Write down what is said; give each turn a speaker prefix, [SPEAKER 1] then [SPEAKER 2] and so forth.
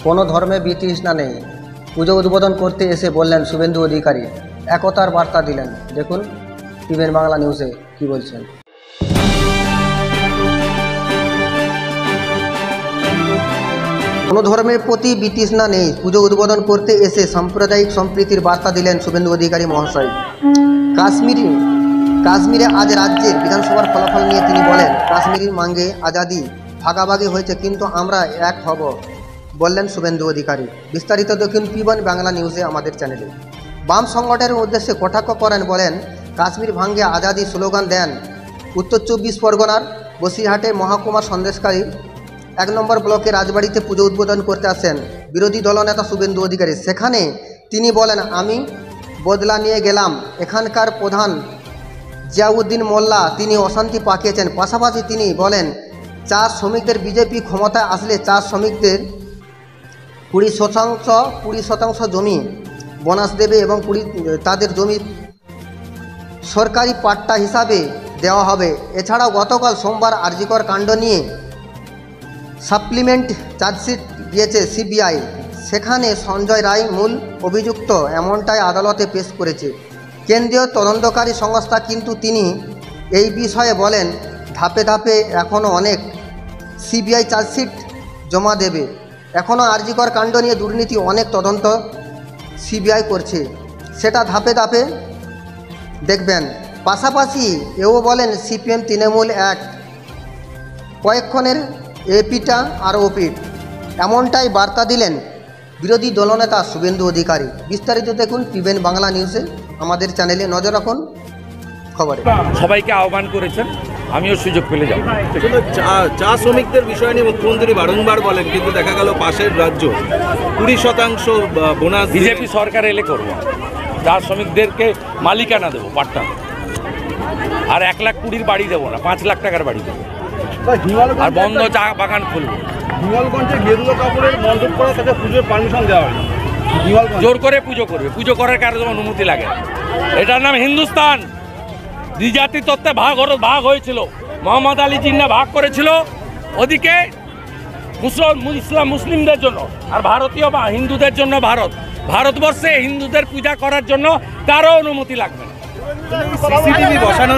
[SPEAKER 1] কোনো ধর্মে বিতৃষ্ণা নেই। পুজো উদ্বোধন করতে এসে বললেন শুভেন্দু অধিকারী, একতার বার্তা দিলেন। দেখুন টিভিএন বাংলা নিউজে কি বলছেন। কোনো ধর্মের প্রতি বিতৃষ্ণা নেই, পুজো উদ্বোধন করতে এসে সাম্প্রদায়িক সম্প্রীতির বার্তা দিলেন শুভেন্দু অধিকারী মহাশয়। কাশ্মীরে আজ রাজ্যের বিধানসভার ফলাফল নিয়ে তিনি বলেন, কাশ্মীরের মাঙ্গে আজাদি ভাগাভাগি হয়েছে, কিন্তু আমরা এক হব, বললেন শুভেন্দু অধিকারী। বিস্তারিত দেখুন টিভিএন বাংলা নিউজে আমাদের চ্যানেলে। বাম সংগঠনের উদ্দেশ্যে কটাক্ষ করেন, বলেন কাশ্মীর ভাঙ্গে আজাদি স্লোগান দেন উত্তর 24 পরগনার বসিরহাটে মহকুমা সন্দেশকারী 1 নম্বর ব্লকে রাজবাড়িতে পুজো উদ্বোধন করতে আসেন বিরোধী দলনেতা শুভেন্দু অধিকারী। সেখানে তিনি বলেন, আমি বদলা নিয়ে গেলাম। এখানকার প্রধান জিয়াউদ্দিন মোল্লা তিনি অশান্তি পাকিয়েছেন। পাশাপাশি তিনি বলেন, চা শ্রমিকদের বিজেপি ক্ষমতায় আসলে চা শ্রমিকদের 20% জমি বোনাস দেবে এবং তাদের জমি সরকারি পাট্টা হিসাবে দেওয়া হবে। এছাড়াও গতকাল সোমবার আরজিকর কাণ্ড নিয়ে সাপ্লিমেন্ট চার্জশিট দিয়েছে সিবিআই। সেখানে সঞ্জয় রায় মূল অভিযুক্ত, এমনটাই আদালতে পেশ করেছে কেন্দ্রীয় তদন্তকারী সংস্থা। কিন্তু তিনি এই বিষয়ে বলেন, ধাপে ধাপে এখনও অনেক সিবিআই চার্জশিট জমা দেবে। এখনও আরজিকর কাণ্ড নিয়ে দুর্নীতি অনেক তদন্ত সিবিআই করছে, সেটা ধাপে ধাপে দেখবেন। পাশাপাশি এও বলেন, সিপিএম তৃণমূল এক, কয়েকক্ষণের এপিটা আর ওপিট, এমনটাই বার্তা দিলেন বিরোধী দলনেতা শুভেন্দু অধিকারী। বিস্তারিত দেখুন টিভিএন বাংলা নিউজে আমাদের চ্যানেলে। নজর রাখুন খবরে।
[SPEAKER 2] সবাইকে আহ্বান করেছেন, আমিও সুযোগ পেলে যাব।
[SPEAKER 3] চা শ্রমিকদের বিষয় নিয়ে মুখ্যমন্ত্রী বারংবার বলেন, কিন্তু দেখা গেল পাশের রাজ্য 20% বোনাস
[SPEAKER 2] বিজেপি সরকার এলে করব। চা শ্রমিকদেরকে মালিকানা দেবো, পাট্টা, আর 1,20,000 বাড়ি দেবো না, 5 লাখ টাকার বাড়ি দেবো, আর বন্ধ চা বাগান খুলবো।
[SPEAKER 3] হিমালগঞ্জে গেরুয়া কাপড়ের মণ্ডপ করা তাকে পুজোর পারমিশন দেওয়া হয়,
[SPEAKER 2] জোর করে পুজো করবে, পুজো করার কারো অনুমতি লাগে। এটার নাম হিন্দুস্তান। দ্বিজাতি তত্ত্বে ভাগ হয়েছিল, মোহাম্মদ আলী জিন্না ভাগ করেছিল, ওদিকে মুসলিমদের জন্য আর ভারতীয় বা হিন্দুদের জন্য ভারতবর্ষে হিন্দুদের পূজা করার জন্য কারো অনুমতি লাগবে না।
[SPEAKER 3] সিসিটিভি বসানো